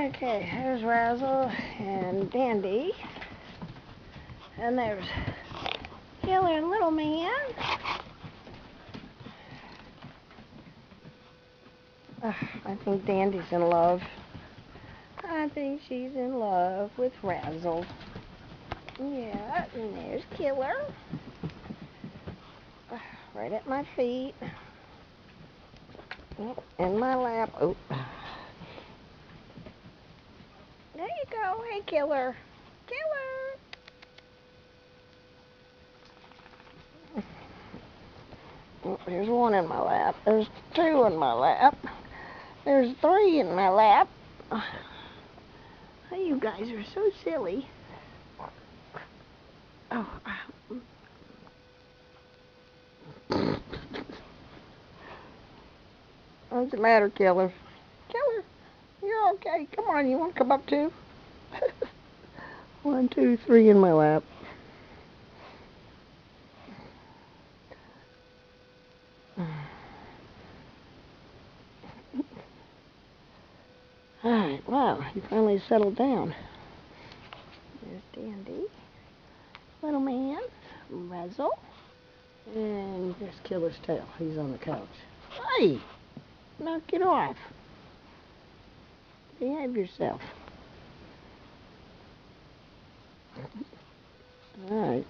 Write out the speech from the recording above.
Okay, there's Razzle and Dandy. And there's Killer and Little Man. I think Dandy's in love. I think she's in love with Razzle. Yeah, and there's Killer. Right at my feet. In my lap. Oh. There you go. Hey, Killer. Killer. Oh, there's one in my lap. There's two in my lap. There's three in my lap. You guys are so silly. Oh. What's the matter, Killer? Killer, you're okay. Come on, you want to come up too? 1, 2, 3 in my lap. Alright, wow, you finally settled down. There's Dandy, Little Man, Razzle, and there's Killer's tail. He's on the couch. Hey, knock it off. Behave yourself. Alright.